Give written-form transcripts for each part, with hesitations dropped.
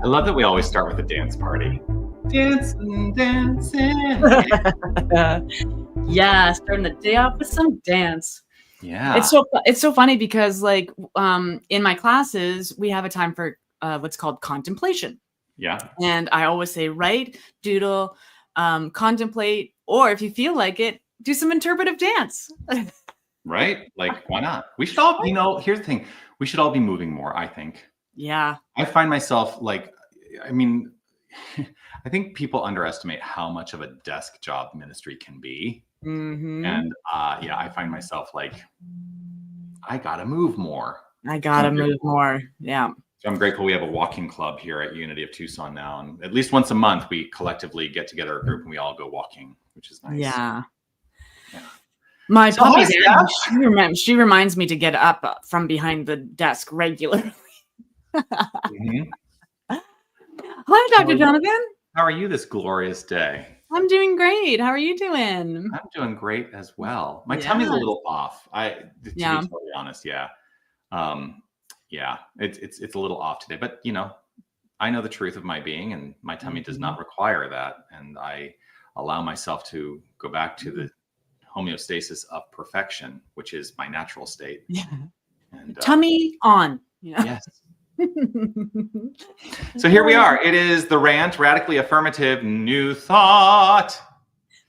I love that we always start with a dance party. Dancing, dancing. Yeah, starting the day off with some dance. Yeah. It's so funny because like in my classes we have a time for what's called contemplation. Yeah. And I always say write, doodle, contemplate, or if you feel like it, do some interpretive dance. Right? Like, why not? We should all, here's the thing. We should all be moving more, I think. Yeah. I find myself like, I mean, I think people underestimate how much of a desk job ministry can be. Mm-hmm. And I find myself like, I gotta move more. I gotta move more. Yeah. So I'm grateful we have a walking club here at Unity of Tucson now. And at least once a month, we collectively get together a group and we all go walking, which is nice. Yeah. My puppy, she reminds me to get up from behind the desk regularly. Mm-hmm. Hi, Dr. Jonathan. How are you this glorious day? I'm doing great. How are you doing? I'm doing great as well. My tummy's a little off. To be totally honest, it's a little off today. But I know the truth of my being, and my tummy does not require that. And I allow myself to go back to the homeostasis of perfection, which is my natural state. Yeah. And, tummy on. Yes. So here we are. It is the RANT, Radically Affirmative New Thought.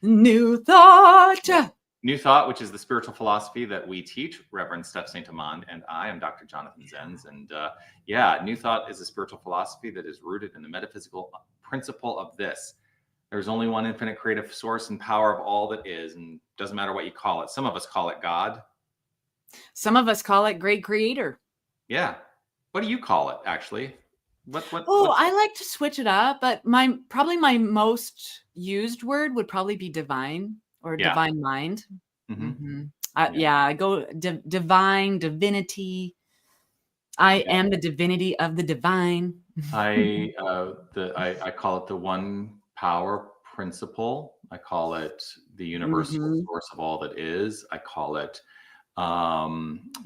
New Thought. New Thought, which is the spiritual philosophy that we teach, Reverend Steph St, Amand, and I am Dr. Jonathan Zenz. And New Thought is a spiritual philosophy that is rooted in the metaphysical principle of this. There's only one infinite creative source and power of all that is, and doesn't matter what you call it. Some of us call it God. Some of us call it great creator. Yeah. What do you call it, actually? I like to switch it up, but probably my most used word would probably be divine or divine mind. Mm-hmm. I go divine, divinity. I am the divinity of the divine. I call it the one power principle. I call it the universal source of all that is. I call it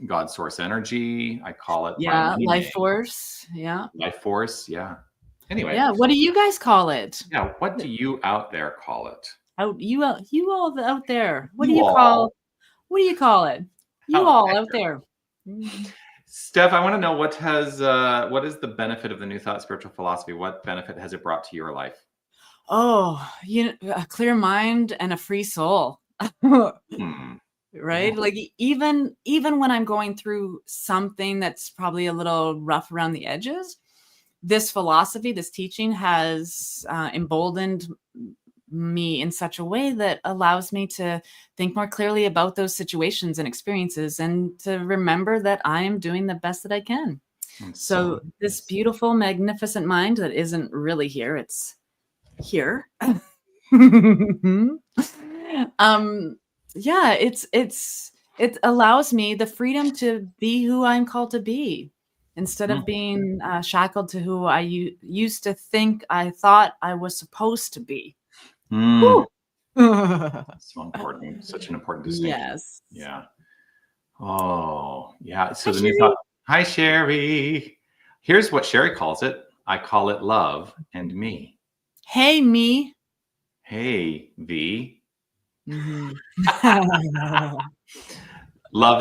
God's source energy. I call it life force. Life force. Yeah. Anyway. Yeah. What do you guys call it? Yeah. What do you out there call it? You all out there. What do you call it? You all out there. Steph, I want to know what is the benefit of the New Thought spiritual philosophy? What benefit has it brought to your life? Oh, a clear mind and a free soul. Right? Like even when I'm going through something that's probably a little rough around the edges, this philosophy, this teaching has emboldened me in such a way that allows me to think more clearly about those situations and experiences and to remember that I am doing the best that I can. So this beautiful, magnificent mind that isn't really here, it's here. It allows me the freedom to be who I'm called to be instead of being shackled to who I used to think I thought I was supposed to be. So important. Such an important distinction. Yes. Yeah. Oh, yeah. So the New Thought. Hi, Sherry. Here's what Sherry calls it. I call it love and me. Hey, me. Hey, V. Love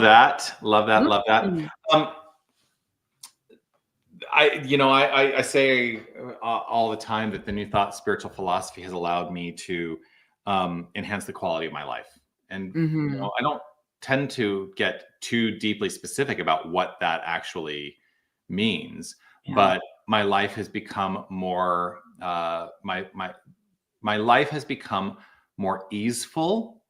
that. Love that. Love that. I say all the time that the New Thought spiritual philosophy has allowed me to enhance the quality of my life. And I don't tend to get too deeply specific about what that actually means, but my life has become more my life has become more easeful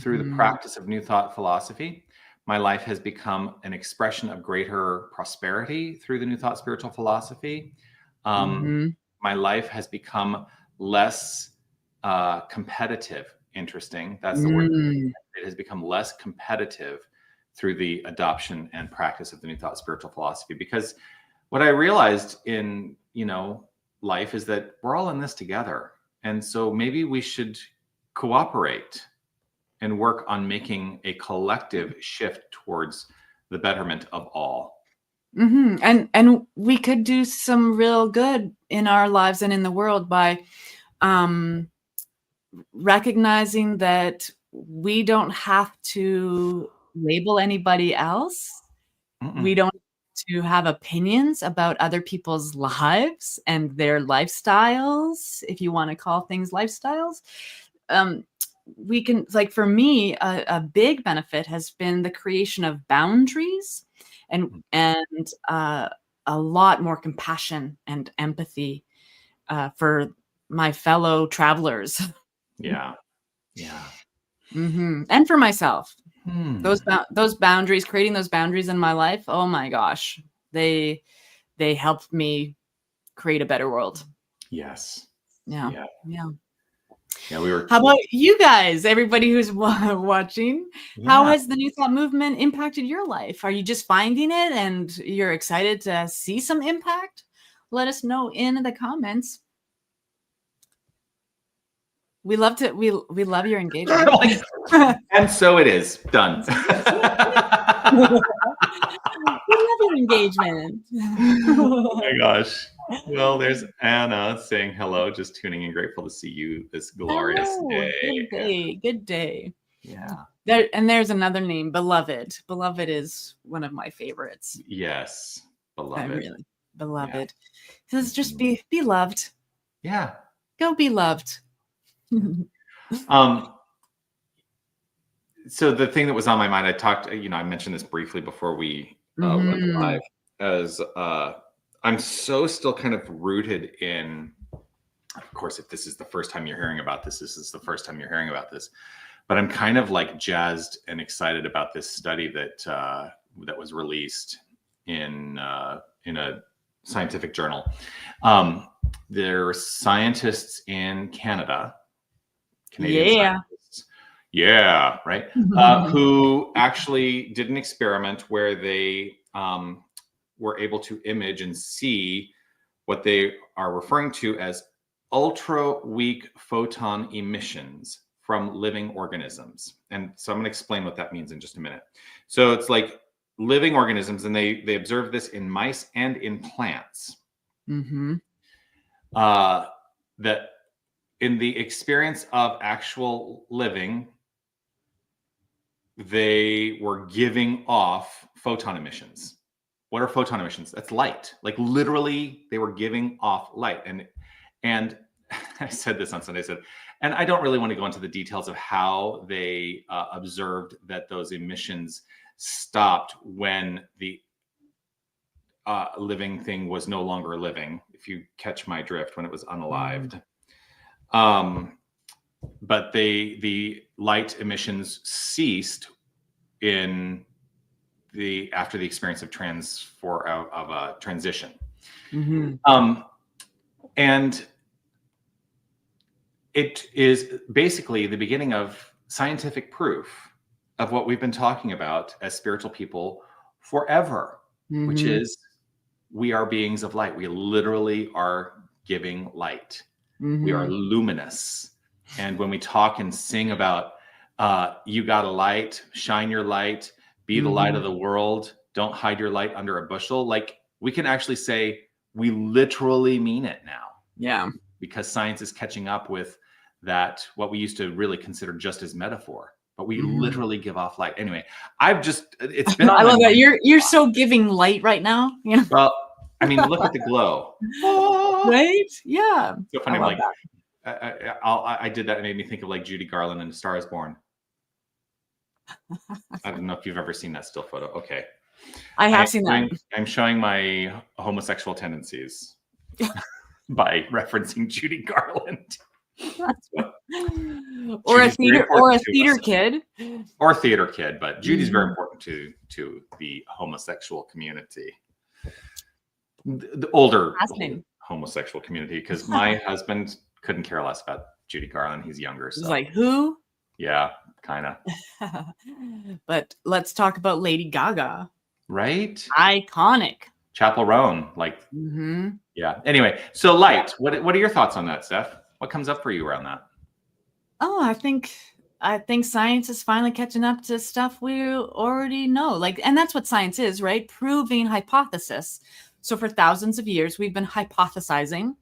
through the practice of New Thought philosophy. My life has become an expression of greater prosperity through the New Thought spiritual philosophy. My life has become less competitive. Interesting. That's the word. It has become less competitive through the adoption and practice of the New Thought spiritual philosophy. Because what I realized in, life is that we're all in this together. And so maybe we should cooperate and work on making a collective shift towards the betterment of all. And we could do some real good in our lives and in the world by recognizing that we don't have to label anybody else. We don't have to have opinions about other people's lives and their lifestyles, if you want to call things lifestyles. We can, like, for me, a big benefit has been the creation of boundaries and a lot more compassion and empathy for my fellow travelers. Yeah. Yeah. And for myself. Those boundaries, creating those boundaries in my life, oh my gosh, they helped me create a better world. Yes. Yeah. We were. How about you guys, everybody who's watching? How has the New Thought movement impacted your life? Are you just finding it and you're excited to see some impact? Let us know in the comments. We love your engagement. And so it is done. We love your engagement. Oh my gosh. Well, there's Anna saying hello, just tuning in, grateful to see you this glorious day. Good day. Yeah. There's another name, Beloved. Beloved is one of my favorites. Yes. Beloved. Beloved. Yeah. Says just be loved. Yeah. Go be loved. So the thing that was on my mind, I mentioned this briefly before we went live, as I'm so still kind of rooted in, of course, if this is the first time you're hearing about this, this is the first time you're hearing about this, but I'm kind of like jazzed and excited about this study that was released in a scientific journal. There are scientists in Canada, Canadian scientists, right, who actually did an experiment where they were able to image and see what they are referring to as ultra weak photon emissions from living organisms. And so I'm going to explain what that means in just a minute. So it's like living organisms, and they observed this in mice and in plants. That in the experience of actual living, they were giving off photon emissions. What are photon emissions? That's light. Like literally, they were giving off light. And I said this on Sunday. I said, and I don't really want to go into the details of how they observed that those emissions stopped when the living thing was no longer living, if you catch my drift, when it was unalived. But the light emissions ceased after the experience of transition. And it is basically the beginning of scientific proof of what we've been talking about as spiritual people forever, which is we are beings of light. We literally are giving light. We are luminous. And when we talk and sing about you got a light, shine your light, be the light of the world, don't hide your light under a bushel, like we can actually say we literally mean it now. Yeah. Because science is catching up with that, what we used to really consider just as metaphor, but we literally give off light. Anyway, it's been on I love that you're so giving light right now. You know? Well, I mean, look at the glow. Right? Yeah. So funny. Like I did that. It made me think of like Judy Garland in A Star Is Born. I don't know if you've ever seen that still photo. Okay. I have seen that. I'm showing my homosexual tendencies by referencing Judy Garland. Or a theater kid. Or a theater kid, but Judy's very important to the homosexual community. The older homosexual community, because my husband couldn't care less about Judy Garland. He's younger. So. He's like, who? Yeah, kind of. But let's talk about Lady Gaga. Right? Iconic. Chappell Roan. Like, yeah. Anyway, so light. What are your thoughts on that, Steph? What comes up for you around that? Oh, I think I think science is finally catching up to stuff we already know. Like, and that's what science is, right? Proving hypothesis. So for thousands of years, we've been hypothesizing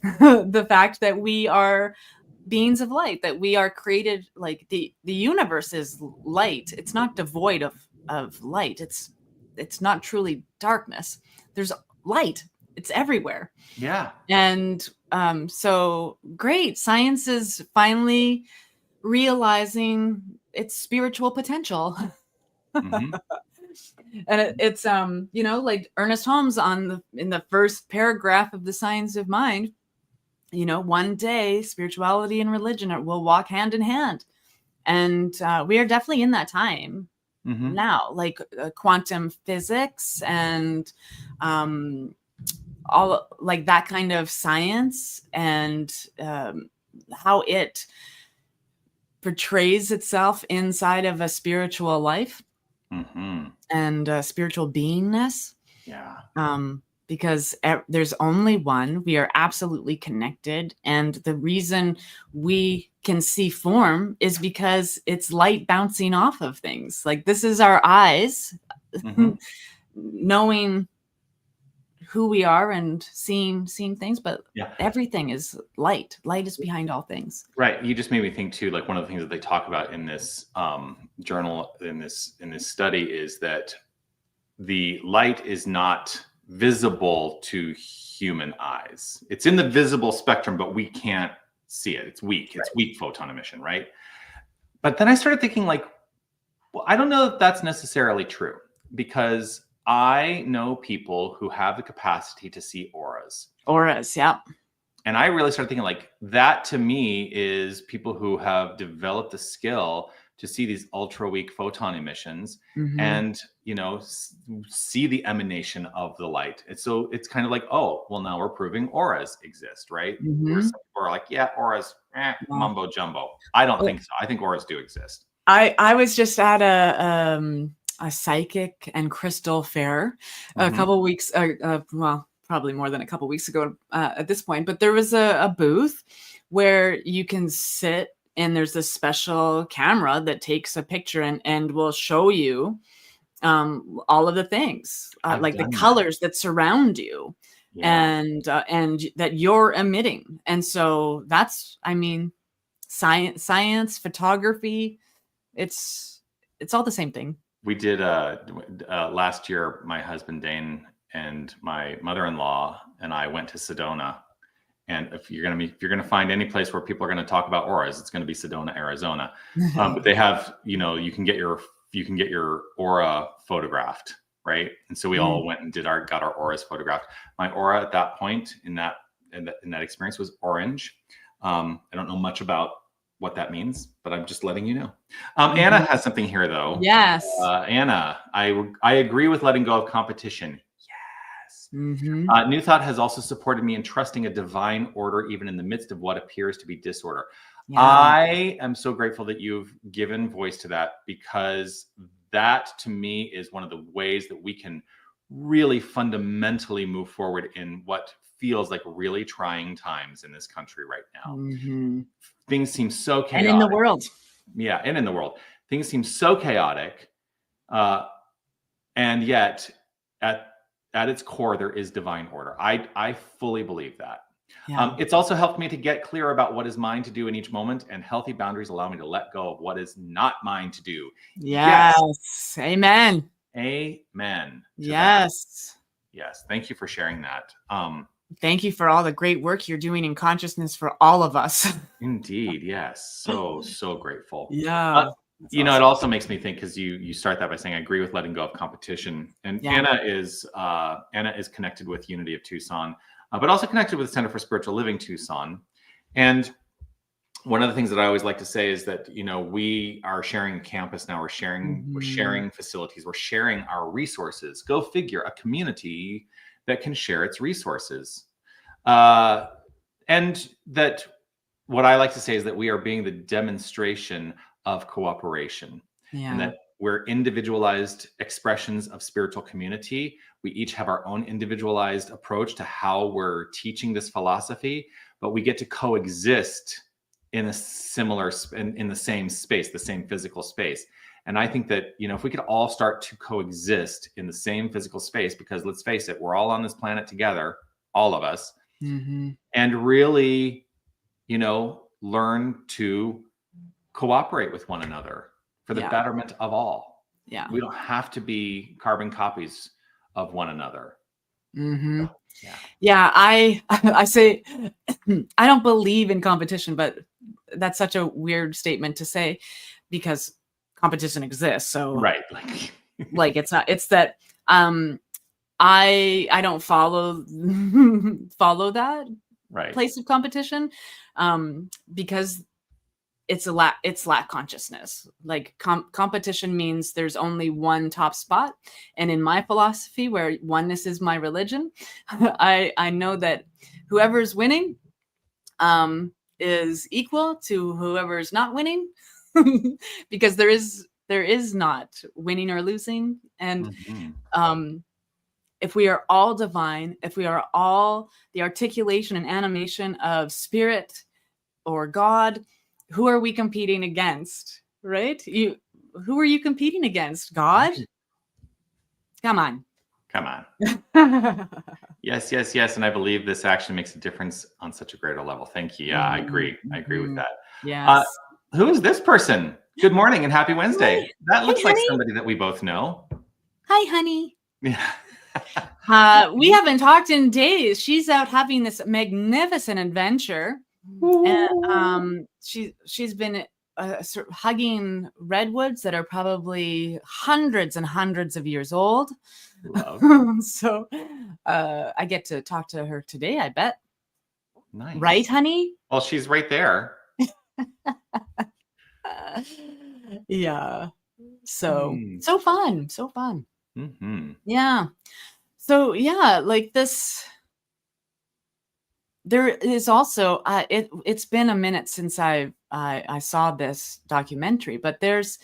the fact that we are beings of light, that we are created, like the universe is light. It's not devoid of light. It's not truly darkness. There's light. It's everywhere. Yeah. And so great. Science is finally realizing its spiritual potential. Mm-hmm. And it's you know, like Ernest Holmes in the first paragraph of The Science of Mind, you know, one day spirituality and religion will walk hand in hand. And we are definitely in that time now, like quantum physics and all like that kind of science, and how it portrays itself inside of a spiritual life and spiritual beingness. Yeah. Because there's only one. We are absolutely connected. And the reason we can see form is because it's light bouncing off of things. Like, this is our eyes knowing who we are and seeing things, but everything is light. Light is behind all things. Right. You just made me think too, like one of the things that they talk about in this journal, in this study, is that the light is not visible to human eyes. It's in the visible spectrum, but we can't see it. It's weak. It's weak photon emission, right? But then I started thinking, like, well, I don't know if that's necessarily true, because I know people who have the capacity to see auras. Auras, yeah. And I really started thinking, like, that to me is people who have developed the skill to see these ultra weak photon emissions and, you know, see the emanation of the light. And so it's kind of like, oh, well, now we're proving auras exist, right? Where some people are like, yeah, auras, mumbo jumbo. I don't think so. I think auras do exist. I was just at a psychic and crystal fair a couple weeks, well, probably more than a couple weeks ago at this point, but there was a booth where you can sit, and there's this special camera that takes a picture and will show you all of the things, like the colors that surround you and that you're emitting. And so that's, I mean, science, photography, it's all the same thing. We did last year, my husband Dane and my mother-in-law and I went to Sedona. And if you're gonna find any place where people are gonna talk about auras, it's gonna be Sedona, Arizona. But they have, you know, you can get your aura photographed, right? And so we all went and got our auras photographed. My aura at that point in that experience was orange. I don't know much about what that means, but I'm just letting you know. Anna has something here, though. Yes. Anna, I agree with letting go of competition. New Thought has also supported me in trusting a divine order, even in the midst of what appears to be disorder. I am so grateful that you've given voice to that, because that to me is one of the ways that we can really fundamentally move forward in what feels like really trying times in this country right now. Things seem so chaotic. And in the world. Yeah, and in the world. Things seem so chaotic. And yet, at its core, there is divine order. I fully believe that. It's also helped me to get clear about what is mine to do in each moment, and healthy boundaries allow me to let go of what is not mine to do. Yes. Amen. Amen. Yes. Yes. Thank you for sharing that. Thank you for all the great work you're doing in consciousness for all of us. Indeed. Yes. So grateful. Yeah. You know, it also makes me think, because you start that by saying, I agree with letting go of competition. And Anna is connected with Unity of Tucson, but also connected with the Center for Spiritual Living Tucson. And one of the things that I always like to say is that, you know, we are sharing a campus now. We're sharing facilities. We're sharing our resources. Go figure, a community that can share its resources. And that what I like to say is that we are being the demonstration of cooperation, and that we're individualized expressions of spiritual community. We each have our own individualized approach to how we're teaching this philosophy, but we get to coexist in a similar, in the same space, the same physical space. And I think that, if we could all start to coexist in the same physical space, because let's face it, we're all on this planet together, all of us, and really, learn to cooperate with one another for the betterment of all. Yeah. We don't have to be carbon copies of one another. Yeah. I say, I don't believe in competition, but that's such a weird statement to say because competition exists. So right. like it's that, I don't follow that place of competition, because it's lack consciousness. Like competition means there's only one top spot. And in my philosophy, where oneness is my religion, I know that whoever's winning is equal to whoever's not winning, because there is not winning or losing. And if we are all divine, if we are all the articulation and animation of spirit or God, who are we competing against? Right? Who are you competing against? God? Come on. Yes. And I believe this actually makes a difference on such a greater level. Thank you. Yeah, I agree with that. Yes. Who is this person? Good morning and happy Wednesday. Hi. That looks like honey. Somebody that we both know. Hi, honey. Yeah. We haven't talked in days. She's out having this magnificent adventure. And she's been sort of hugging redwoods that are probably hundreds and hundreds of years old. Love. So I get to talk to her today, I bet. Nice. Right, honey? Well, she's right there. Yeah. So fun. Yeah. So yeah, like this. There is also it's been a minute since I saw this documentary, but there's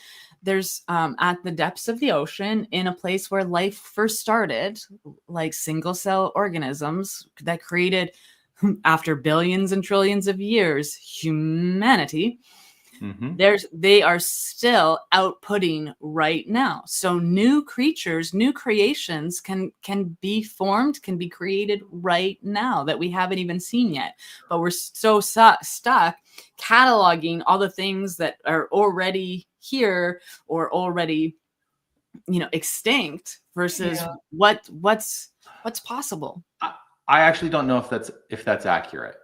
at the depths of the ocean, in a place where life first started, like single cell organisms that created, after billions and trillions of years, humanity. They are still outputting right now. So new creatures, new creations can be formed, can be created right now that we haven't even seen yet. But we're so stuck cataloging all the things that are already here or already, extinct versus what's possible. I actually don't know if that's accurate.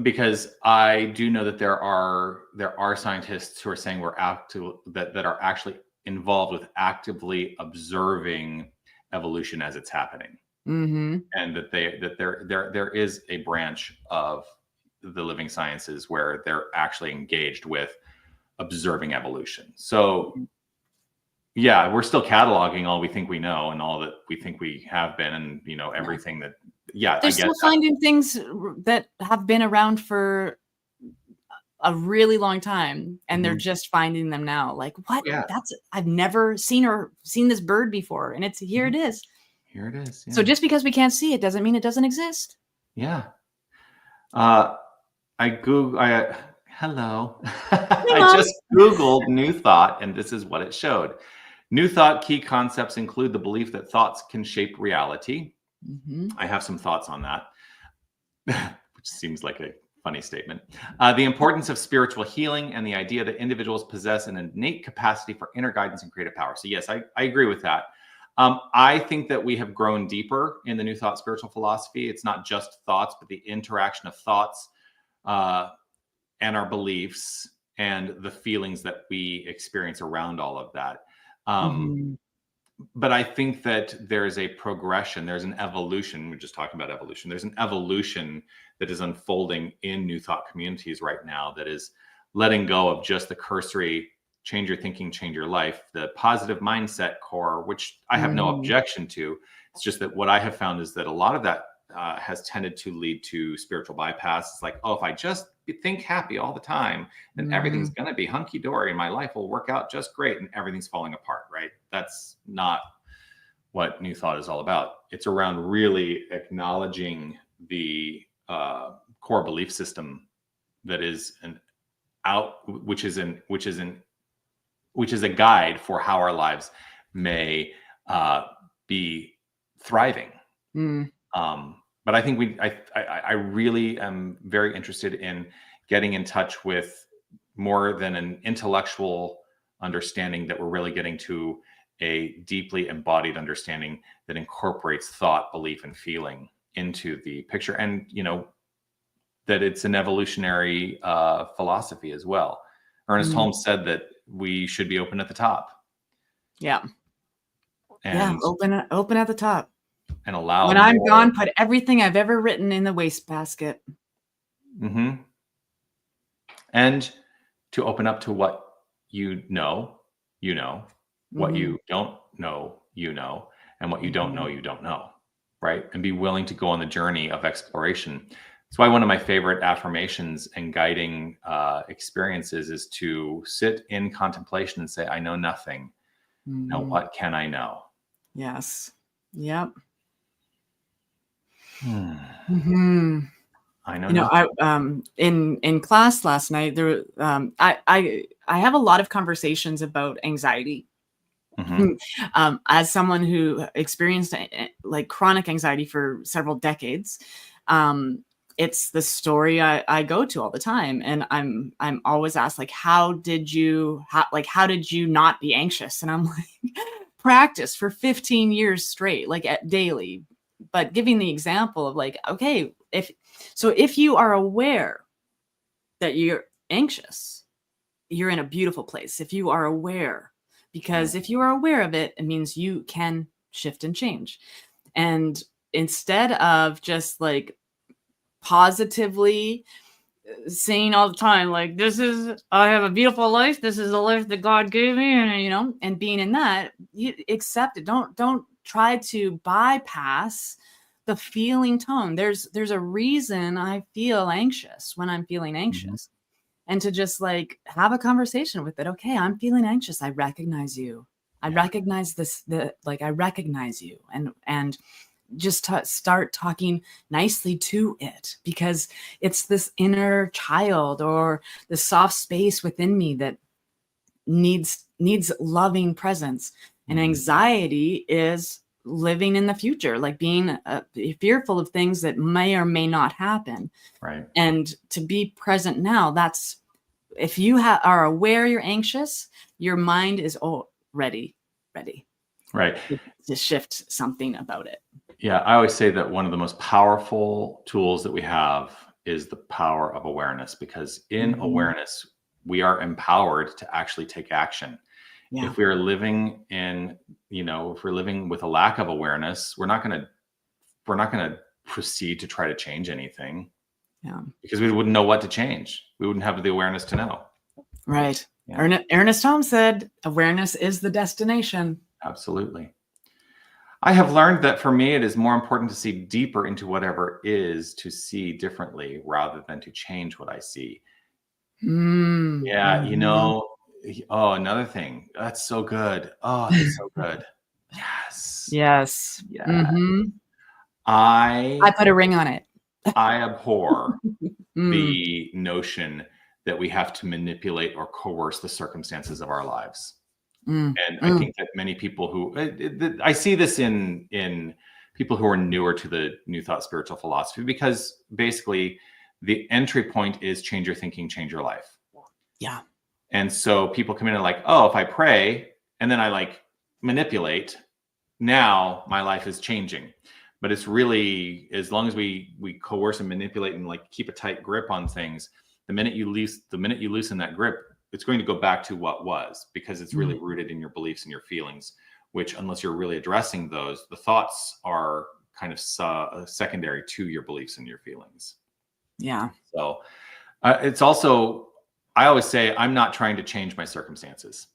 Because I do know that there are scientists who are saying that are actually involved with actively observing evolution as it's happening, and that there is a branch of the living sciences where they're actually engaged with observing evolution. So yeah, we're still cataloging all we think we know and all that we think we have been, and everything that. Yeah, they're still finding things that have been around for a really long time, and they're just finding them now. Like, what? Yeah. I've never seen this bird before, and here it is. Here it is. Yeah. So just because we can't see it doesn't mean it doesn't exist. Yeah. Hello. I just Googled New Thought, and this is what it showed. New Thought key concepts include the belief that thoughts can shape reality. I have some thoughts on that, which seems like a funny statement. The importance of spiritual healing and the idea that individuals possess an innate capacity for inner guidance and creative power. So yes, I agree with that. I think that we have grown deeper in the New Thought spiritual philosophy. It's not just thoughts, but the interaction of thoughts and our beliefs and the feelings that we experience around all of that. But I think that there's a progression, there's an evolution. We're just talking about evolution. There's an evolution that is unfolding in New Thought communities right now that is letting go of just the cursory change your thinking, change your life, the positive mindset core, which I have no objection to. It's just that what I have found is that a lot of that has tended to lead to spiritual bypass. It's like, if I just think happy all the time, then everything's going to be hunky dory and my life will work out just great and everything's falling apart, right? That's not what New Thought is all about. It's around really acknowledging the core belief system that is which is a guide for how our lives may be thriving. But I think I really am very interested in getting in touch with more than an intellectual understanding, that we're really getting to a deeply embodied understanding that incorporates thought, belief, and feeling into the picture. And, that it's an evolutionary philosophy as well. Ernest Holmes said that we should be open at the top. Yeah. And open at the top. And allow when I'm gone, put everything I've ever written in the wastebasket. And to open up to what you know, what you don't know, and what you don't know, you don't know, right? And be willing to go on the journey of exploration. That's why one of my favorite affirmations and guiding experiences is to sit in contemplation and say, I know nothing. Now what can I know? Yes. Yep. I know. In class last night, there I have a lot of conversations about anxiety. As someone who experienced like chronic anxiety for several decades, it's the story I go to all the time, and I'm always asked, like, how did you not be anxious? And I'm like, practice for 15 years straight, like daily. But giving the example of like, okay, if you are aware that you're anxious, you're in a beautiful place. If you are aware, because if you are aware of it, it means you can shift and change. And instead of just like positively saying all the time, like, I have a beautiful life. This is the life that God gave me. And, and being in that, you accept it. Don't try to bypass the feeling tone. There's a reason I feel anxious when I'm feeling anxious, and to just like have a conversation with it. Okay, I'm feeling anxious. I recognize you. I recognize this, I recognize you, and just start talking nicely to it, because it's this inner child or the soft space within me that needs loving presence. And anxiety is living in the future, like being fearful of things that may or may not happen. Right. And to be present now, that's, if you are aware you're anxious, your mind is ready. Right. To shift something about it. Yeah. I always say that one of the most powerful tools that we have is the power of awareness, because in awareness, we are empowered to actually take action. Yeah. If we are living in, if we're living with a lack of awareness, we're not going to proceed to try to change anything. Yeah. Because we wouldn't know what to change. We wouldn't have the awareness to know. Right. Yeah. Ernest Holmes said, awareness is the destination. Absolutely. I have learned that for me, it is more important to see deeper into whatever is, to see differently rather than to change what I see. Yeah. Oh, another thing. That's so good. Oh, that's so good. Yes. Yes. Yeah. I put a ring on it. I abhor the notion that we have to manipulate or coerce the circumstances of our lives. And I think that many people I see this in people who are newer to the New Thought spiritual philosophy, because basically the entry point is change your thinking, change your life. Yeah. And so people come in and like, oh, if I pray and then I like manipulate, now my life is changing. But it's really, as long as we coerce and manipulate and like keep a tight grip on things, the minute you loosen that grip, it's going to go back to what was, because it's really rooted in your beliefs and your feelings, which, unless you're really addressing those, the thoughts are kind of secondary to your beliefs and your feelings. Yeah. So it's also, I always say, I'm not trying to change my circumstances,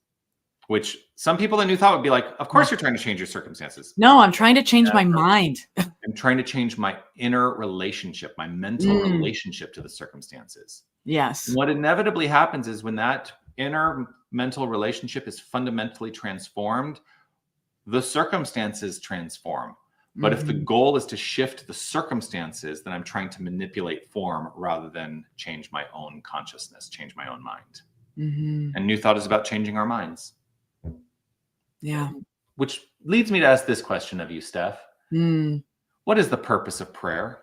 which some people in New Thought would be like, of course you're trying to change your circumstances. No, I'm trying to change my mind. I'm trying to change my inner relationship, my mental relationship to the circumstances. Yes. And what inevitably happens is when that inner mental relationship is fundamentally transformed, the circumstances transform. But if the goal is to shift the circumstances, then I'm trying to manipulate form rather than change my own consciousness, change my own mind. And New Thought is about changing our minds. Yeah. Which leads me to ask this question of you, Steph. What is the purpose of prayer?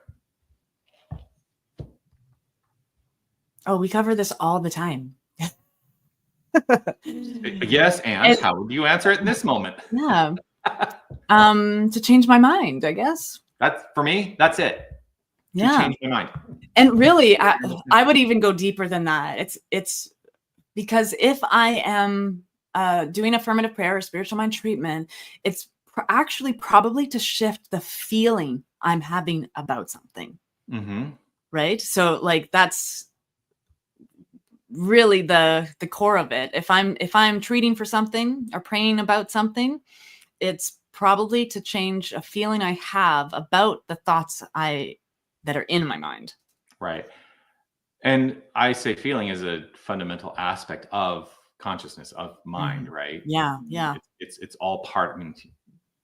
Oh, we cover this all the time. Yes, and how would you answer it in this moment? Yeah. To change my mind, I guess. That's for me, that's it. Yeah. To change my mind. And really, I would even go deeper than that. It's because if I am doing affirmative prayer or spiritual mind treatment, it's actually probably to shift the feeling I'm having about something. Right? So like that's really the core of it. If I'm treating for something or praying about something, it's probably to change a feeling I have about the thoughts that are in my mind. Right. And I say feeling is a fundamental aspect of consciousness, of mind, right? Yeah. Yeah. It's all part. I mean,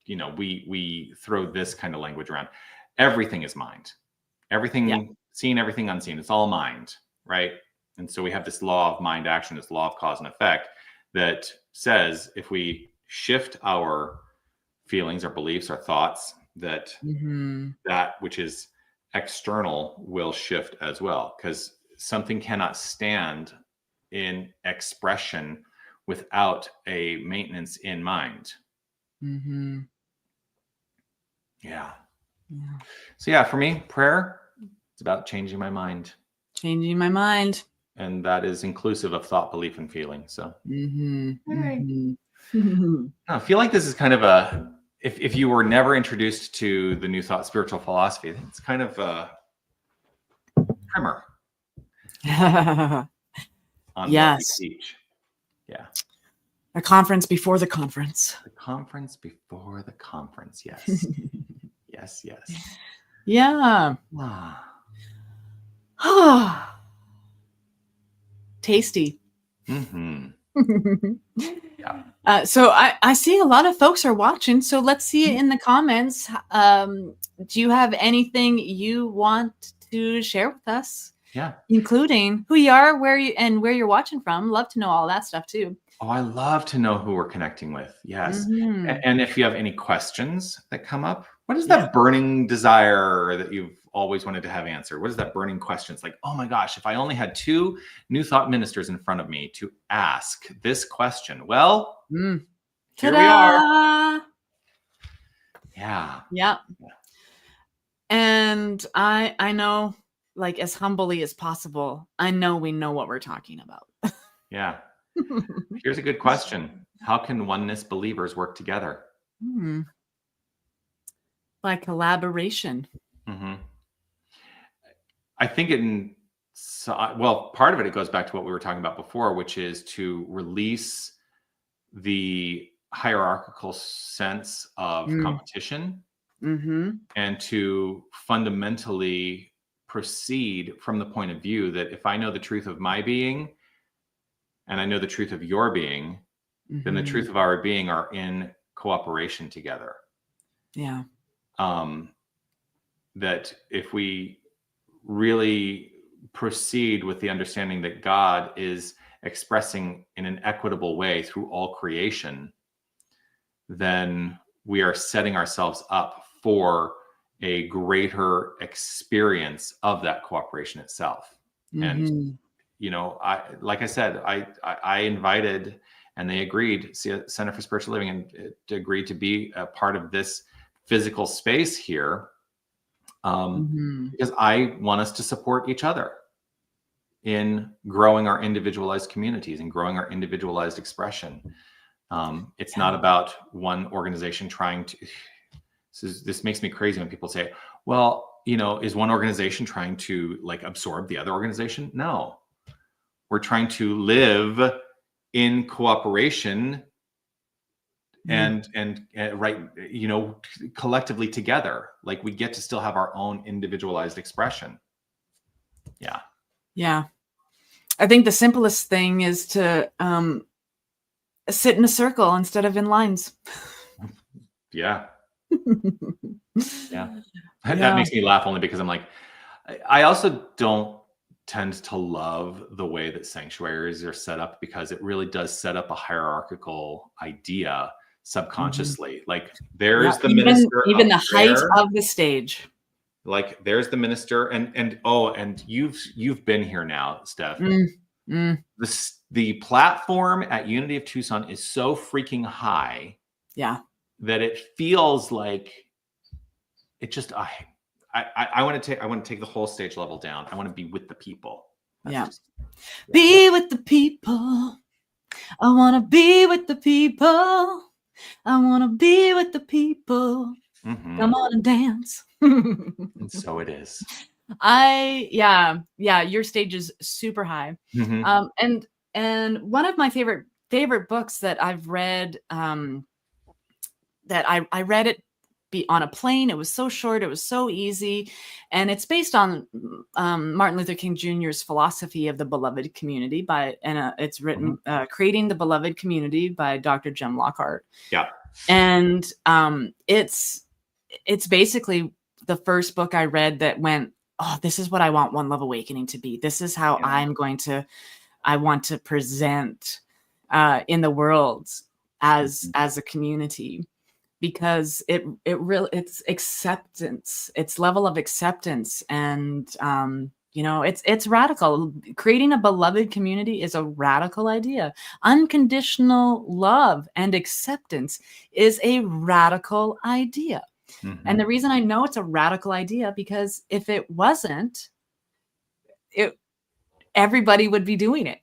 you know, we throw this kind of language around. Everything is mind. Everything seen, everything unseen. It's all mind, right? And so we have this law of mind action, this law of cause and effect that says if we shift our feelings, our beliefs, our thoughts, that that which is external will shift as well, because something cannot stand in expression without a maintenance in mind. Yeah. So yeah, for me, prayer, it's about changing my mind. Changing my mind. And that is inclusive of thought, belief, and feeling. So I feel like this is kind of a, if you were never introduced to the New Thought spiritual philosophy, it's kind of a primer on what we teach. Yeah. A conference before the conference. The conference before the conference. Yes. Yes. Yeah. Tasty. Yeah. So I see a lot of folks are watching. So let's see in the comments. Do you have anything you want to share with us? Yeah. Including who you are, where you're watching from. Love to know all that stuff too. Oh, I love to know who we're connecting with. Yes. And if you have any questions that come up, what is that burning desire that you've always wanted to have answered? What is that burning question? It's like, oh my gosh, if I only had 2 New Thought ministers in front of me to ask this question. Well, here we are. Yeah. And I know, like, as humbly as possible, I know we know what we're talking about. Yeah. Here's a good question. How can oneness believers work together? By collaboration. I think part of it goes back to what we were talking about before, which is to release the hierarchical sense of competition and to fundamentally proceed from the point of view that if I know the truth of my being and I know the truth of your being, then the truth of our being are in cooperation together. Yeah. That if we really proceed with the understanding that God is expressing in an equitable way through all creation, then we are setting ourselves up for a greater experience of that cooperation itself. And, you know, like I said, I invited and they agreed, Center for Spiritual Living, and agreed to be a part of this physical space here because I want us to support each other in growing our individualized communities and growing our individualized expression. It's not about one organization trying to, this makes me crazy when people say, well, you know, is one organization trying to like absorb the other organization? No, we're trying to live in cooperation and right, you know, collectively together. Like we get to still have our own individualized expression. Yeah. I think the simplest thing is to sit in a circle instead of in lines. Yeah. Yeah. Yeah. That makes me laugh only because I'm like, I also don't tend to love the way that sanctuaries are set up, because it really does set up a hierarchical idea subconsciously. Like Yeah. there's the Even minister even up the height there. of the stage. Like there's the minister, and you've been here now, Steph. Mm, mm, The platform at Unity of Tucson is so freaking high yeah. that it feels like it just I want to take the whole stage level down. I want to be with the people. Yeah. Just, Be with the people. I want to be with the people. I want to be with the people. mm-hmm. Come on and dance. And so it is. Yeah, your stage is super high. Mm-hmm. And one of my favorite books that I've read, that I read it be on a plane. It was so short, it was so easy, and it's based on Martin Luther King Jr.'s philosophy of the beloved community it's written Creating the Beloved Community by Dr. Jem Lockhart. Yeah. And it's basically the first book I read that went, oh, this is what I want One Love Awakening to be. This is how I want to present in the world as a community, because it's acceptance, it's level of acceptance. And it's radical. Creating a beloved community is a radical idea. Unconditional love and acceptance is a radical idea. Mm-hmm. And the reason I know it's a radical idea, because if it wasn't, everybody would be doing it.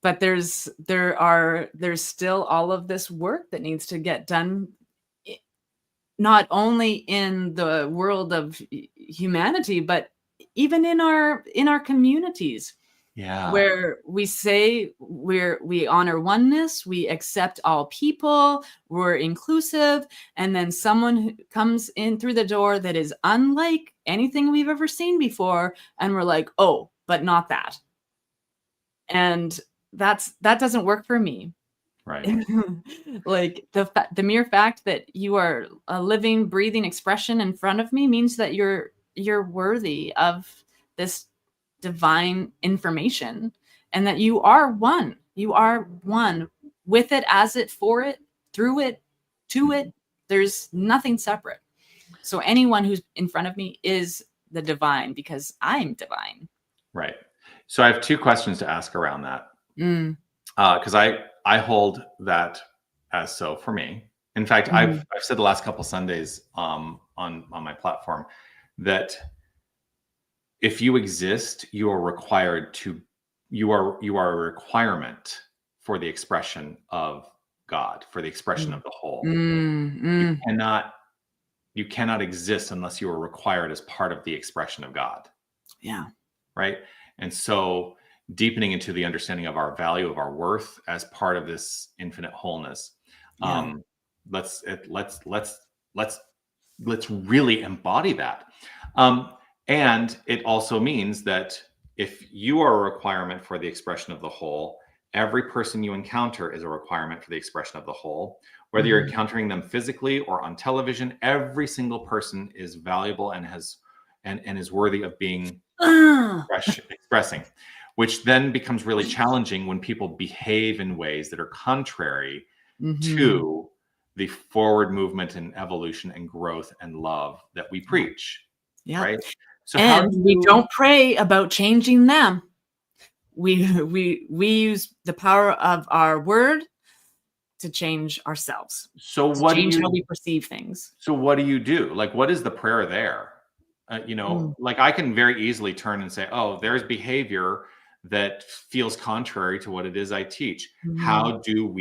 But there's still all of this work that needs to get done, not only in the world of humanity, but even in our communities. Yeah. Where we say we honor oneness, we accept all people, we're inclusive, and then someone who comes in through the door that is unlike anything we've ever seen before, and we're like, oh, but not that. And that doesn't work for me. Right. Like the mere fact that you are a living, breathing expression in front of me means that you're worthy of this divine information, and that you are one. You are one with it, as it, for it, through it, to it. There's nothing separate. So anyone who's in front of me is the divine, because I'm divine. Right. So I have two questions to ask around that. Because I hold that as so for me. In fact, I've said the last couple Sundays on my platform that if you exist, you are a requirement for the expression of God, for the expression of the whole. You cannot exist unless you are required as part of the expression of God. Yeah. Right. And so deepening into the understanding of our value, of our worth as part of this infinite wholeness. Yeah. Let's really embody that. And it also means that if you are a requirement for the expression of the whole, every person you encounter is a requirement for the expression of the whole. Whether you're encountering them physically or on television, every single person is valuable and is worthy of being expressing, which then becomes really challenging when people behave in ways that are contrary to the forward movement and evolution and growth and love that we preach. Yeah. Right. So we don't pray about changing them. We use the power of our word to change ourselves. So change how we perceive things. So what do you do? Like, what is the prayer there? Like I can very easily turn and say, oh, there's behavior that feels contrary to what it is I teach. How do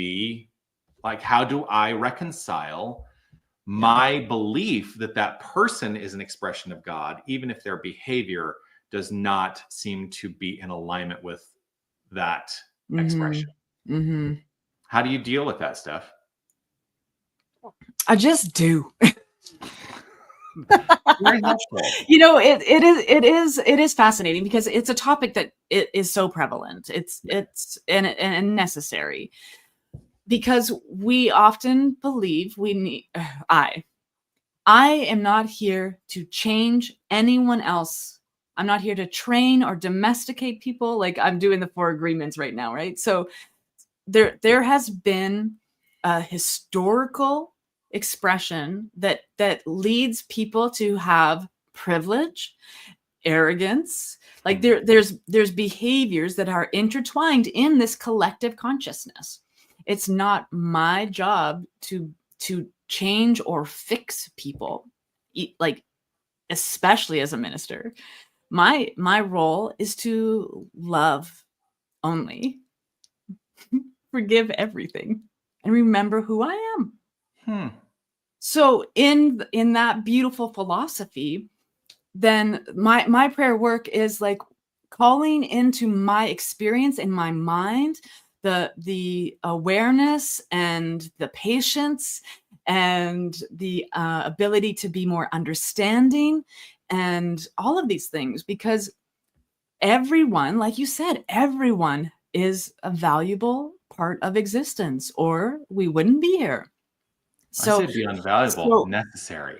I reconcile my belief that person is an expression of God, even if their behavior does not seem to be in alignment with that expression? How do you deal with that, Steph? I just do. Very helpful. It is fascinating, because it's a topic that it is so prevalent. It's and necessary, because we often believe we need. I am not here to change anyone else. I'm not here to train or domesticate people. Like I'm doing the 4 agreements right now, right? So there has been a historical expression that leads people to have privilege, arrogance. Like there's behaviors that are intertwined in this collective consciousness. It's not my job to change or fix people, like especially as a minister. My role is to love only, forgive everything, and remember who I am. So in that beautiful philosophy, then my prayer work is like calling into my experience in my mind, the awareness and the patience and the ability to be more understanding and all of these things, because everyone, like you said, everyone is a valuable part of existence, or we wouldn't be here. So I say beyond valuable, necessary.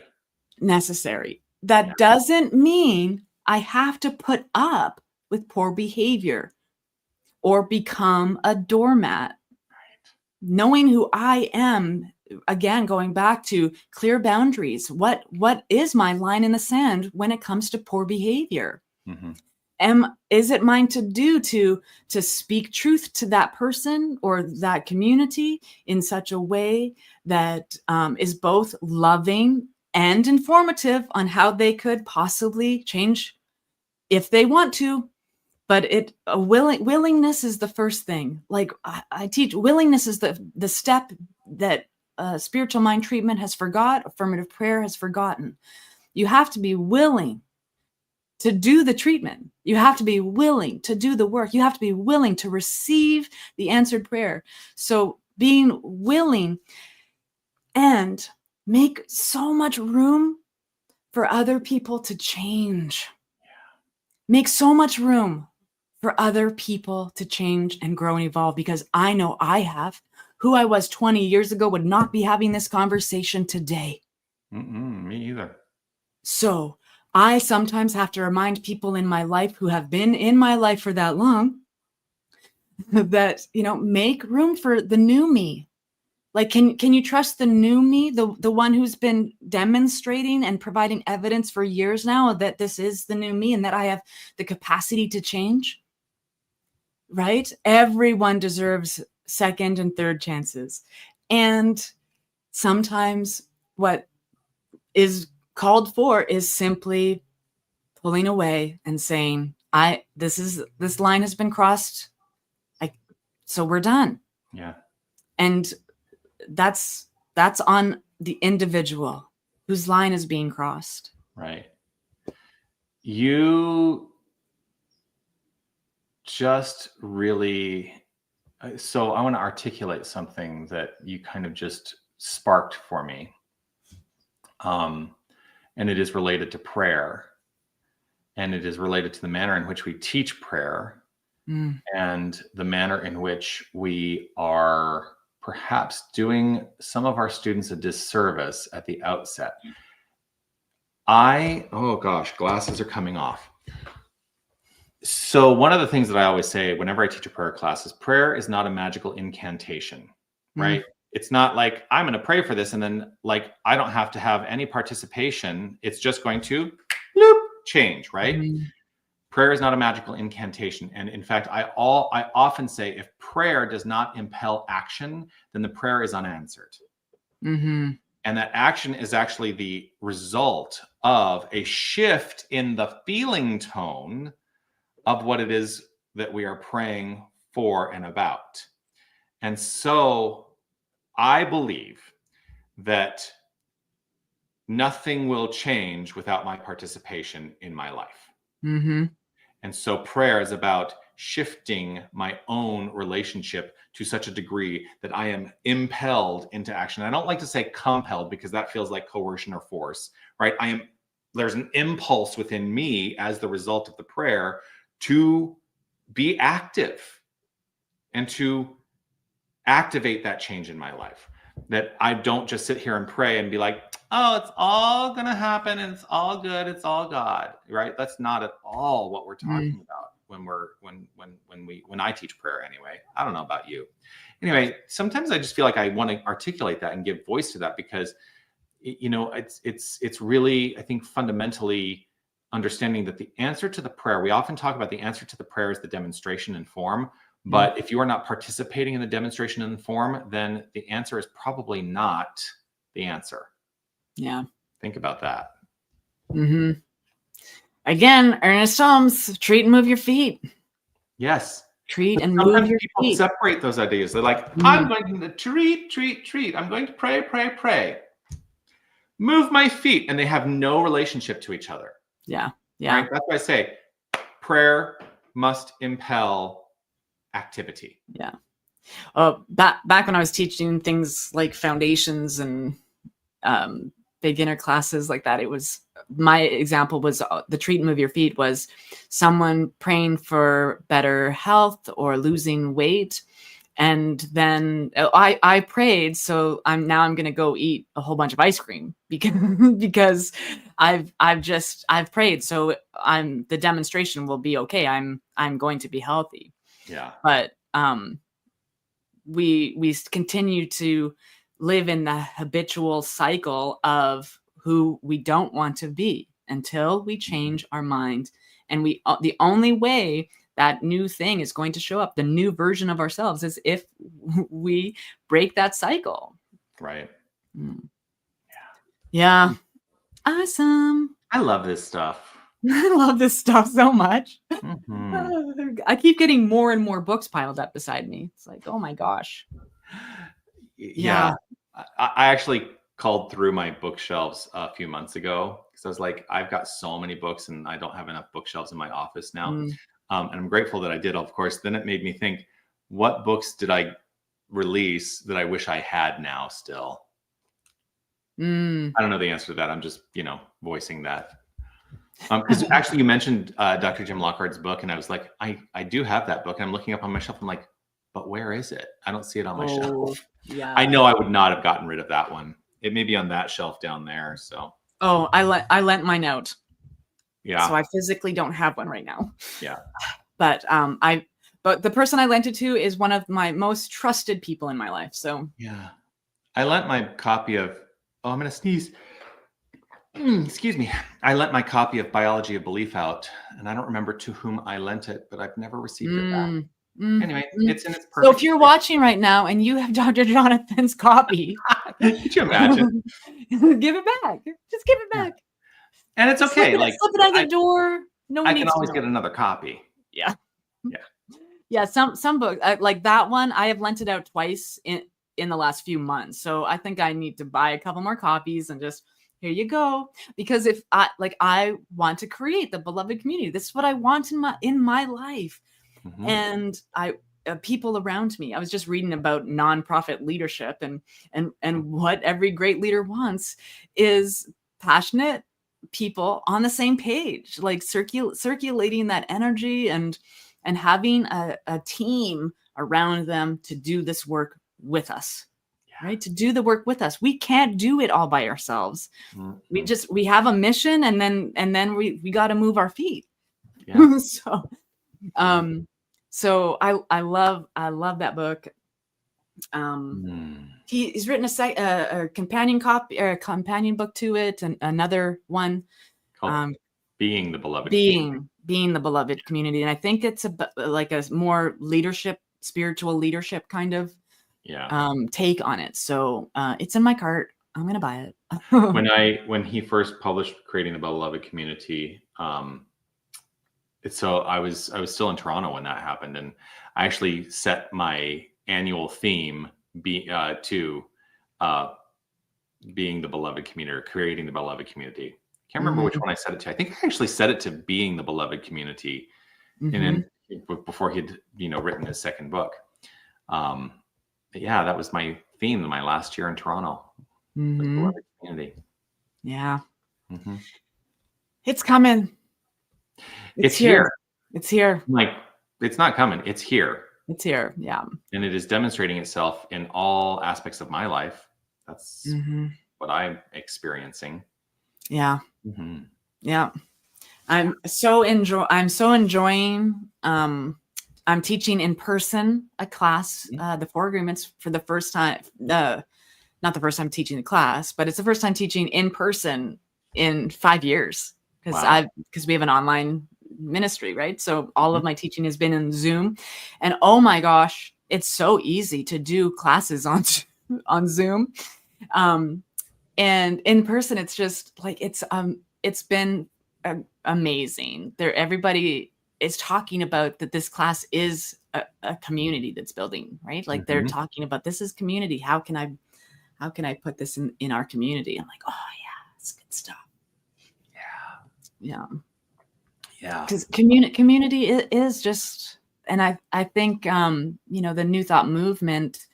Necessary. That doesn't mean I have to put up with poor behavior or become a doormat. Right. Knowing who I am, again, going back to clear boundaries. What is my line in the sand when it comes to poor behavior? Is it mine to do to speak truth to that person or that community in such a way that is both loving and informative on how they could possibly change if they want to? But willingness is the first thing. Like I teach, willingness is the step that spiritual mind treatment has affirmative prayer has forgotten. You have to be willing to do the treatment. You have to be willing to do the work. You have to be willing to receive the answered prayer. So being willing and make so much room for other people to change. Make so much room for other people to change and grow and evolve, because I know I have. Who I was 20 years ago would not be having this conversation today. Me either. So I sometimes have to remind people in my life who have been in my life for that long that, make room for the new me. Like, can you trust the new me, the one who's been demonstrating and providing evidence for years now that this is the new me and that I have the capacity to change? Right? Everyone deserves second and third chances. And sometimes what is called for is simply pulling away and saying, this line has been crossed. So we're done. Yeah. And that's on the individual whose line is being crossed. Right. You just really, so I want to articulate something that you kind of just sparked for me. And it is related to prayer, and it is related to the manner in which we teach prayer and the manner in which we are perhaps doing some of our students a disservice at the outset. Oh gosh, glasses are coming off. So one of the things that I always say whenever I teach a prayer class is prayer is not a magical incantation, right? It's not like I'm going to pray for this and then like I don't have to have any participation. It's just going to change, right? Prayer is not a magical incantation. And in fact, I often say if prayer does not impel action, then the prayer is unanswered. And that action is actually the result of a shift in the feeling tone of what it is that we are praying for and about. And so I believe that nothing will change without my participation in my life. And so prayer is about shifting my own relationship to such a degree that I am impelled into action. I don't like to say compelled because that feels like coercion or force, right? There's an impulse within me as the result of the prayer to be active and to activate that change in my life. that I don't just sit here and pray and be like, oh, it's all going to happen and it's all good. It's all God, right? That's not at all what we're talking about when I teach prayer anyway. I don't know about you. Anyway, sometimes I just feel like I want to articulate that and give voice to that because, it's really, I think, fundamentally understanding that the answer to the prayer, we often talk about the answer to the prayer is the demonstration and form. But if you are not participating in the demonstration and the form, then the answer is probably not the answer. Yeah. Think about that. Mm-hmm. Again, Ernest Holmes, treat and move your feet. Yes. Treat but and move your people feet. Separate those ideas. They're like, I'm going to treat. I'm going to pray. Move my feet. And they have no relationship to each other. Yeah. Yeah. Right? That's why I say prayer must impel activity. Yeah. Back when I was teaching things like foundations and beginner classes like that, it was, my example was the treat and move your feet was someone praying for better health or losing weight. And then I prayed, so I'm going to go eat a whole bunch of ice cream because I've prayed, so the demonstration will be okay. I'm going to be healthy. Yeah. But we continue to live in the habitual cycle of who we don't want to be until we change our mind. And the only way that new thing is going to show up, the new version of ourselves, is if we break that cycle. Right. Yeah. Awesome. I love this stuff. I love this stuff so much. Mm-hmm. I keep getting more and more books piled up beside me. It's like, oh my gosh. Yeah. I actually called through my bookshelves a few months ago because I was like, I've got so many books and I don't have enough bookshelves in my office now. And I'm grateful that I did, of course. Then it made me think, what books did I release that I wish I had now still? I don't know the answer to that. I'm just, voicing that. Because actually you mentioned Dr. Jim Lockhart's book, and I was like, I do have that book. And I'm looking up on my shelf. I'm like, but where is it? I don't see it on my shelf. Yeah. I know I would not have gotten rid of that one. It may be on that shelf down there. So. Oh, I lent mine out. Yeah. So I physically don't have one right now. Yeah. But but the person I lent it to is one of my most trusted people in my life. So yeah. I lent my copy of, I'm going to sneeze. Excuse me. I lent my copy of Biology of Belief out, and I don't remember to whom I lent it, but I've never received it back. Anyway, it's in its perfect So if you're watching right now and you have Dr. Jonathan's copy, could you imagine? Give it back. Just give it back. And it's okay. Slip it out the door. No one I needs can to always know. get another copy. Yeah. Yeah. Yeah. Some books like that one, I have lent it out twice in the last few months. So I think I need to buy a couple more copies and just, here you go. Because if I want to create the beloved community. This is what I want in my life. And people around me. I was just reading about nonprofit leadership, and what every great leader wants is passionate people on the same page, like circulating that energy and having a team around them to do this work with us. Right? To do the work with us. We can't do it all by ourselves. We have a mission, and then we got to move our feet. Yeah. So I love that book. He's written a companion copy or a companion book to it, and another one called Being the Beloved Being the Beloved Community. And I think it's like a more spiritual leadership kind of take on it. So it's in my cart. I'm gonna buy it. When he first published Creating the Beloved Community, so I was still in Toronto when that happened, and I actually set my annual theme to being the beloved community, or creating the beloved community. Can't remember which one I set it to. I think I actually set it to being the beloved community, and then before he'd written his second book. But yeah, that was my theme in my last year in Toronto. The beloved community. Yeah. It's coming. It's here. It's here. Like, it's not coming. It's here. It's here. Yeah. And it is demonstrating itself in all aspects of my life. That's what I'm experiencing. Yeah. Mm-hmm. Yeah. I'm so enjoying I'm teaching in person a class, the 4 agreements, for the first time. Not the first time teaching the class, but it's the first time teaching in person in 5 years, because we have an online ministry, right? So all of my teaching has been in Zoom, and oh my gosh, it's so easy to do classes on Zoom. And in person, it's just like, it's been amazing. Everybody is talking about that this class is a community that's building, right? Like they're talking about, this is community. How can I put this in our community? I'm like, oh yeah, it's good stuff. Yeah. Because community is just, and I think the New Thought movement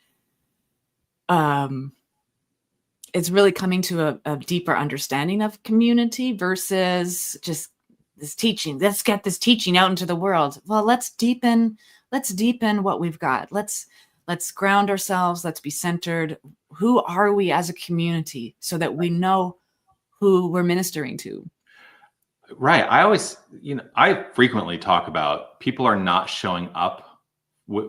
it's really coming to a deeper understanding of community versus just this teaching. Let's get this teaching out into the world. Well, let's deepen what we've got. Let's ground ourselves. Let's be centered. Who are we as a community, so that we know who we're ministering to? Right. I frequently talk about people are not showing up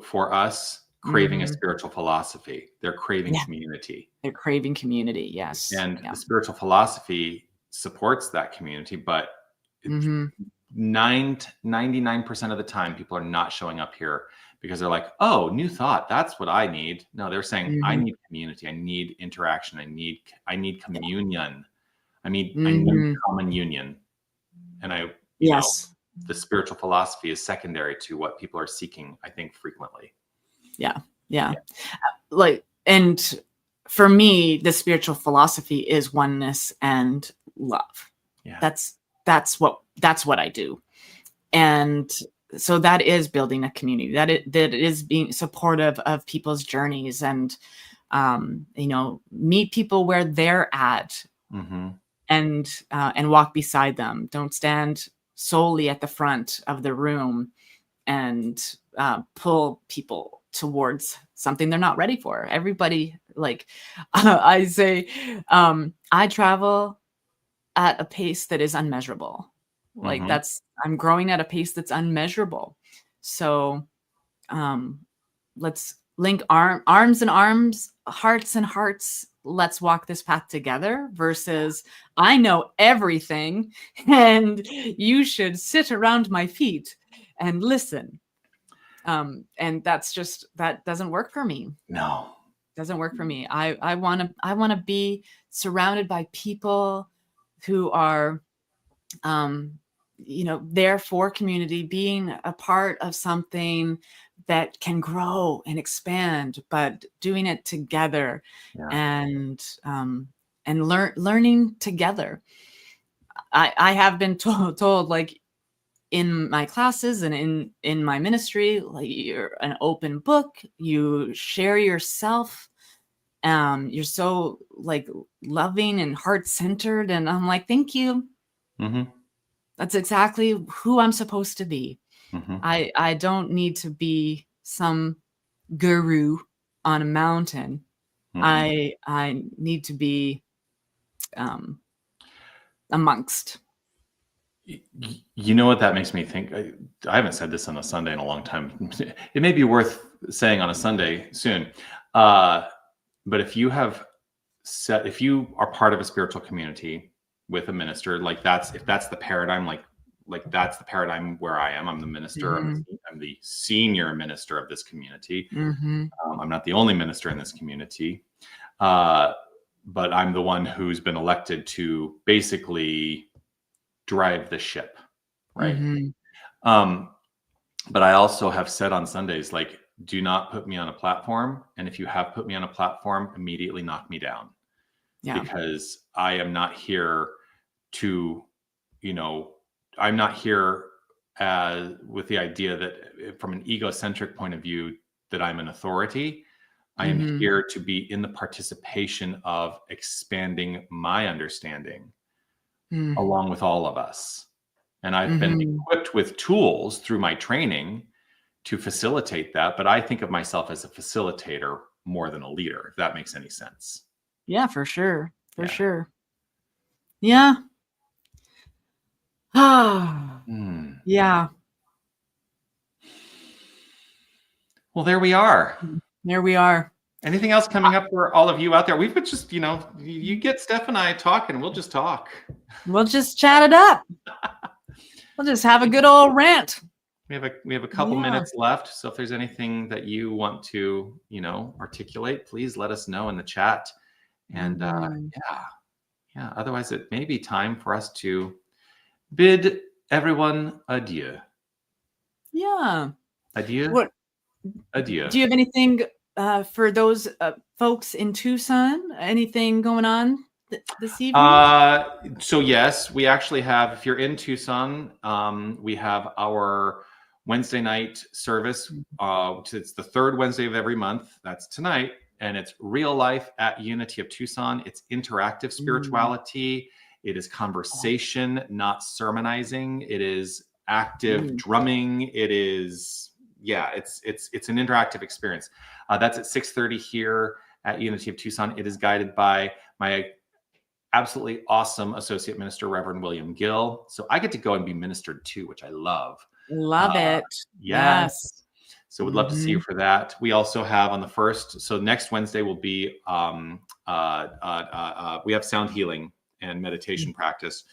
for us craving a spiritual philosophy. They're craving community. They're craving community. Yes. And the spiritual philosophy supports that community, but 99% of the time, people are not showing up here because they're like, oh, new thought, that's what I need. No, they're saying, I need community. I need interaction. I need communion. I need common union. And the spiritual philosophy is secondary to what people are seeking, I think, frequently. Yeah. Like, and for me, the spiritual philosophy is oneness and love. Yeah. That's what I do. And so that is building a community, that is being supportive of people's journeys, and meet people where they're at, and walk beside them. Don't stand solely at the front of the room and pull people towards something they're not ready for. Everybody, like I say, I travel at a pace that is unmeasurable. Like I'm growing at a pace that's unmeasurable. So let's link arms and arms, hearts and hearts. Let's walk this path together, versus I know everything and you should sit around my feet and listen. And that doesn't work for me. No, doesn't work for me. I want to be surrounded by people who are, there for community, being a part of something that can grow and expand, but doing it together, and learning together. I have been told, like, in my classes and in my ministry, like, you're an open book, you share yourself, you're so, like, loving and heart-centered, and I'm like, thank you. That's exactly who I'm supposed to be. I don't need to be some guru on a mountain. I need to be amongst. You know what that makes me think? I haven't said this on a Sunday in a long time. It may be worth saying on a Sunday soon. But if you are part of a spiritual community with a minister, like if that's the paradigm, like that's the paradigm where I am. I'm the minister. I'm the senior minister of this community. I'm not the only minister in this community, but I'm the one who's been elected to basically drive the ship, right? But I also have said on Sundays, like, do not put me on a platform, and if you have put me on a platform, immediately knock me down, because I am not here to, I'm not here with the idea that, from an egocentric point of view, that I'm an authority. I am here to be in the participation of expanding my understanding along with all of us. And I've been equipped with tools through my training to facilitate that. But I think of myself as a facilitator more than a leader, if that makes any sense. Yeah, for sure. For Yeah. sure. Yeah. Ah, yeah. Well, there we are. There we are. Anything else coming up for all of you out there? We've been just, you get Steph and I talking. We'll just talk. We'll just chat it up. We'll just have a good old rant. We have a couple minutes left. So if there's anything that you want to, articulate, please let us know in the chat. And yeah. Otherwise, it may be time for us to bid everyone adieu. Yeah. Adieu. Adieu. Do you have anything for those folks in Tucson? Anything going on this evening? So yes, we actually have, if you're in Tucson, we have our Wednesday night service. It's the third Wednesday of every month. That's tonight. And it's Real Life at Unity of Tucson. It's interactive spirituality. It is conversation, not sermonizing. It is active drumming. It is, it's an interactive experience. That's at 6:30 here at Unity of Tucson. It is guided by my absolutely awesome associate minister, Reverend William Gill. So I get to go and be ministered to, which I love. Love it. Yes. So we'd love to see you for that. We also have on the 1st, so next Wednesday will be, we have sound healing and meditation practice.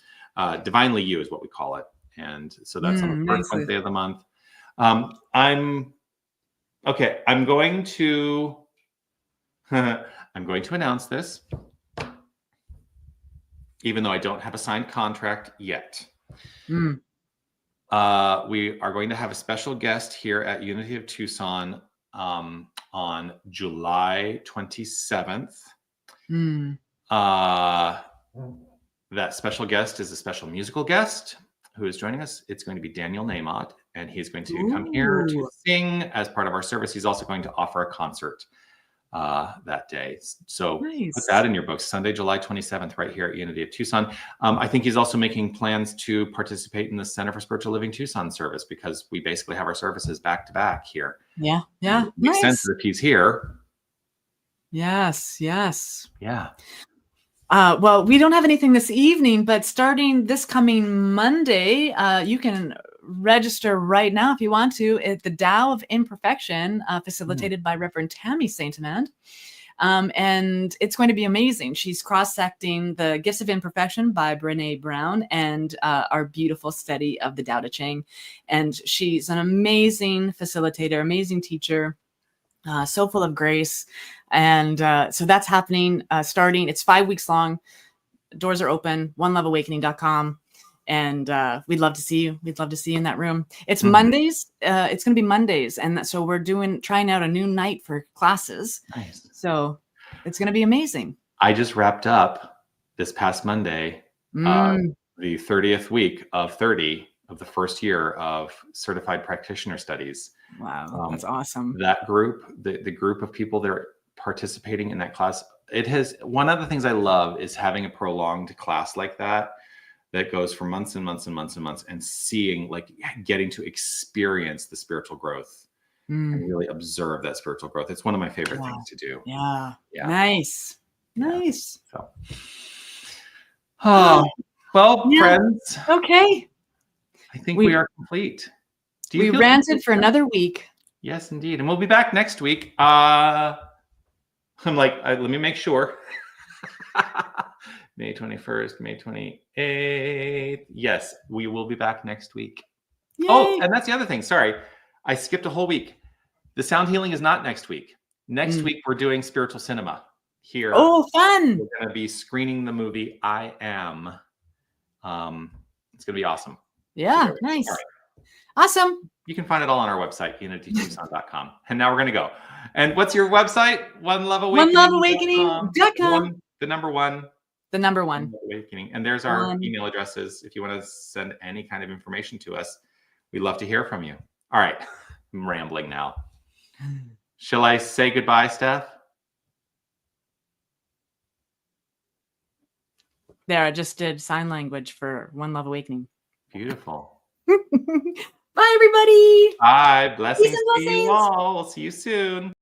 Divinely You is what we call it. And so that's on the first Wednesday of the month. I'm going to announce this, even though I don't have a signed contract yet. We are going to have a special guest here at Unity of Tucson on July 27th. That special guest is a special musical guest who is joining us. It's going to be Daniel Namot, and he's going to come here to sing as part of our service. He's also going to offer a concert that day. So put that in your books, Sunday, July 27th, right here at Unity of Tucson. I think he's also making plans to participate in the Center for Spiritual Living Tucson service, because we basically have our services back to back here. Yeah. It makes sense if he's here. Yes. Yeah. Well, we don't have anything this evening, but starting this coming Monday, you can register right now if you want to at the Tao of Imperfection, facilitated by Reverend Tammy St. Amand. And it's going to be amazing. She's cross-secting the Gifts of Imperfection by Brene Brown and our beautiful study of the Tao Te Ching. And she's an amazing facilitator, amazing teacher, so full of grace. And so that's happening starting. It's 5 weeks long. Doors are open, oneloveawakening.com. And we'd love to see you. We'd love to see you in that room. It's Mondays. It's going to be Mondays. And so we're trying out a new night for classes. Nice. So it's going to be amazing. I just wrapped up this past Monday, the 30th week of 30 of the first year of certified practitioner studies. Wow. That's awesome. That group, the group of people that are participating in that class, one of the things I love is having a prolonged class like that goes for months and months and months and months, and seeing, getting to experience the spiritual growth and really observe that spiritual growth. It's one of my favorite things to do. Yeah. Nice. So. Friends. Okay. I think we are complete. We ranted for another week. Yes, indeed. And we'll be back next week. I'm let me make sure. May 21st, May 28th. Yes, we will be back next week. Yay. Oh, and that's the other thing. Sorry, I skipped a whole week. The sound healing is not next week. Next week, we're doing spiritual cinema here. Oh, fun. We're going to be screening the movie I Am. It's going to be awesome. Yeah, nice. Right. Awesome. You can find it all on our website, unitytucson.com. And now we're going to go. And what's your website? oneloveawakening.com. The number one. Awakening. And there's our email addresses. If you want to send any kind of information to us, we'd love to hear from you. All right. I'm rambling now. Shall I say goodbye, Steph? There, I just did sign language for One Love Awakening. Beautiful. Bye, everybody. Bye. Peace Blessings and to you blessings. all. We'll see you soon.